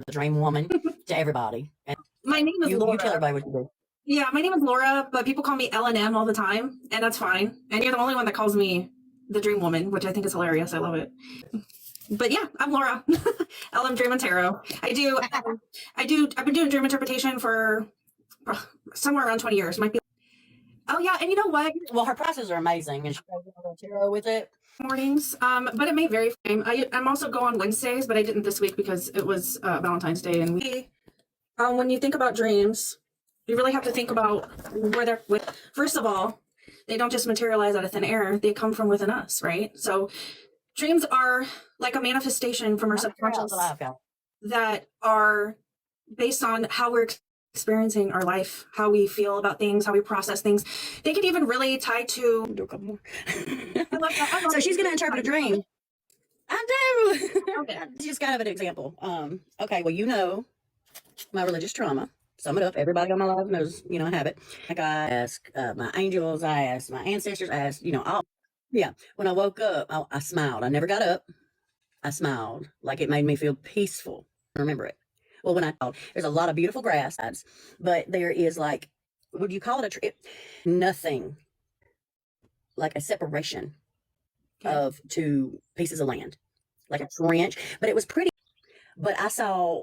the dream woman to everybody. And My name is you Laura. tell everybody what you do. Yeah, my name is Laura, but people call me L&M all the time, and that's fine. And you're the only one that calls me the Dream Woman, which I think is hilarious. I love it. But yeah, I'm Laura. LM Dream and Tarot. I've been doing dream interpretation for somewhere around 20 years. Might be. Oh yeah, and you know what? Well, her prices are amazing, and she does a little tarot with it. Mornings, but it may vary. I'm also go on Wednesdays, but I didn't this week because it was Valentine's Day, and when you think about dreams, you really have to think about where they're with. First of all, they don't just materialize out of thin air; they come from within us, right? So, dreams are like a manifestation from our subconscious that are based on how we're experiencing our life, how we feel about things, how we process things. They can even really tie to. Do a couple more. I love that. So she's going to interpret a dream. I do. Okay. Just kind of an example. Okay. Well, you know, my religious trauma. Sum it up. Everybody on my life knows, you know, I have it. Like I ask my angels, I ask my ancestors, I ask, you know, all. Yeah. When I woke up, I smiled. I never got up. I smiled. Like it made me feel peaceful. Remember it. Well, when I thought there's a lot of beautiful grass, but there is like, would you call it a tree? Nothing like a separation of two pieces of land, like a trench, but it was pretty. But I saw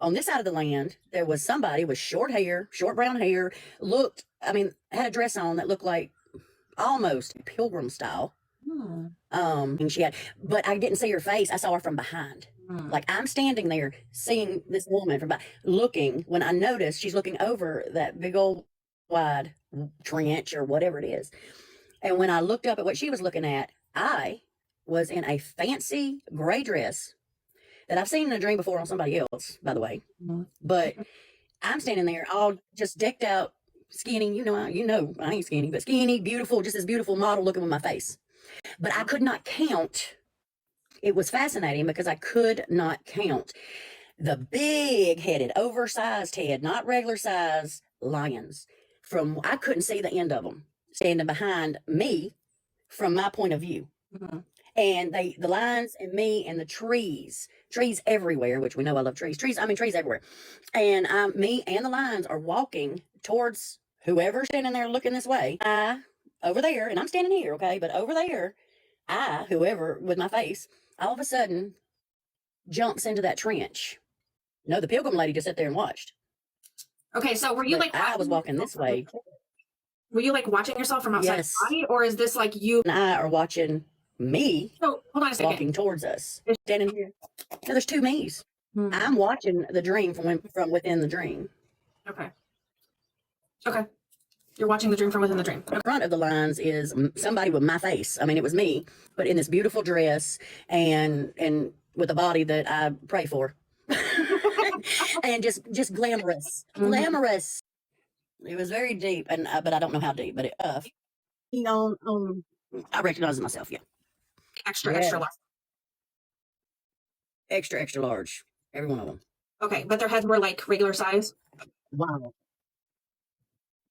on this side of the land, there was somebody with short hair, short brown hair, had a dress on that looked like almost pilgrim style. And she had, but I didn't see her face. I saw her from behind. Like I'm standing there seeing this woman from behind, looking, when I noticed she's looking over that big old wide trench or whatever it is. And when I looked up at what she was looking at, I was in a fancy gray dress that I've seen in a dream before on somebody else, by the way. But I'm standing there all just decked out, skinny, you know, I ain't skinny, but skinny, beautiful, just this beautiful model looking with my face. But I could not count. It was fascinating because I could not count the big headed, oversized head, not regular size lions. I couldn't see the end of them standing behind me from my point of view. And the lions and me and the trees everywhere, which we know I love trees everywhere. And me and the lions are walking towards whoever's standing there looking this way. Over there, and I'm standing here, okay? But over there, whoever with my face, all of a sudden jumps into that trench. No, the pilgrim lady just sat there and watched. Okay, so were you I was walking this way. Were you like watching yourself from outside the body, or is this like you and I are watching me hold on a second. Walking towards us? Standing here. No, there's two me's. I'm watching the dream from within the dream. Okay. You're watching the dream from within the dream. In front of the lines is somebody with my face. I mean, it was me, but in this beautiful dress and with a body that I pray for. And just glamorous. Glamorous. It was very deep, and but I don't know how deep, but I recognize myself, yeah. Extra large. Extra large. Every one of them. Okay, but their heads were like regular size? Wow.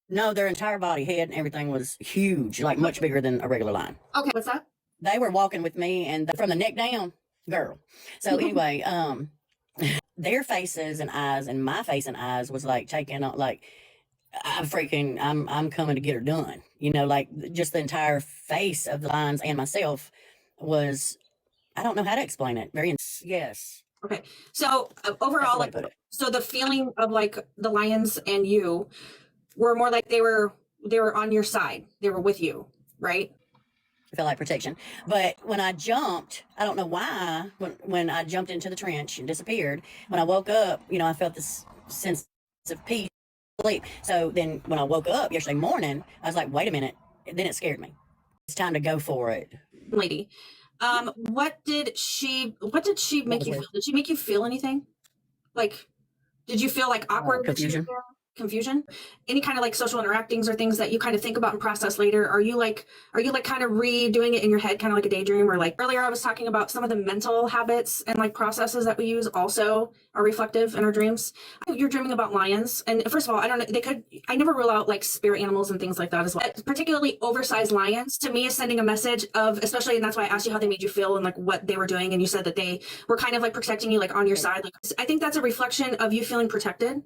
No, their entire body, head, and everything was huge, like much bigger than a regular lion. Okay, what's that? They were walking with me, and from the neck down, girl. So anyway, their faces and eyes and my face and eyes was like taking on, like, I'm coming to get her done. You know, like just the entire face of the lions and myself was, I don't know how to explain it. Yes. Okay, so overall, like, so the feeling of like the lions and you were more like they were on your side. They were with you, right? I felt like protection. But when I jumped, I don't know why, when I jumped into the trench and disappeared, when I woke up, you know, I felt this sense of peace, sleep. So then when I woke up yesterday morning, I was like, wait a minute. Then it scared me. It's time to go for it. Lady, what did she make you feel? Did she make you feel anything? Like, did you feel like awkward? Confusion. confusion, any kind of like social interactings or things that you kind of think about and process later? Are you like kind of redoing it in your head, kind of like a daydream? Or like earlier I was talking about some of the mental habits and like processes that we use also are reflective in our dreams. You're dreaming about lions, and first of all, I don't know, I never rule out like spirit animals and things like that as well. Particularly oversized lions to me is sending a message of, especially, and that's why I asked you how they made you feel and like what they were doing, and you said that they were kind of like protecting you, like on your side. Like, I think that's a reflection of you feeling protected,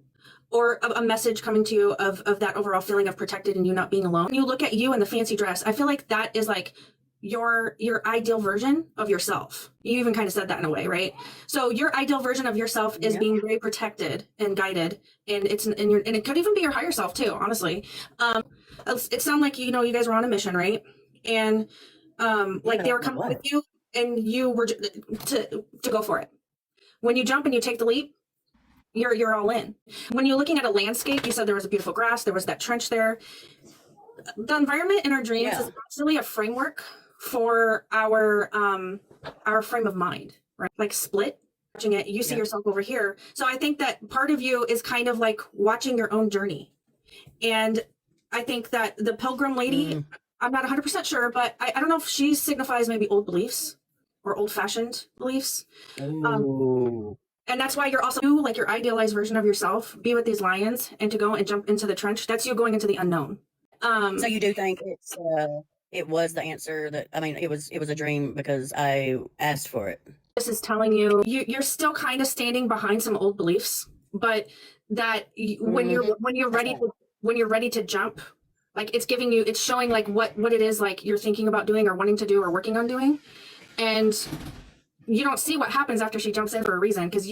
or a message coming to you of that overall feeling of protected and you not being alone. When you look at you in the fancy dress, I feel like that is like your ideal version of yourself. You even kind of said that in a way, right? So your ideal version of yourself is being very protected and guided, and it could even be your higher self too, honestly. It sounded like, you know, you guys were on a mission, right? And like they were coming with you and you were to go for it. When you jump and you take the leap, you're all in. When you're looking at a landscape, you said there was a beautiful grass, there was that trench there. The environment in our dreams is actually a framework for our frame of mind, right? Like split, watching it, you see yourself over here. So I think that part of you is kind of like watching your own journey. And I think that the pilgrim lady, I'm not 100% sure, but I don't know if she signifies maybe old beliefs or old-fashioned beliefs. And that's why you're also like your idealized version of yourself, be with these lions and to go and jump into the trench. That's you going into the unknown. So you do think it was the answer that, I mean, it was a dream because I asked for it. This is telling you you're still kind of standing behind some old beliefs, but that when you're ready to jump, like it's showing like what it is like you're thinking about doing or wanting to do or working on doing. And you don't see what happens after she jumps in for a reason, because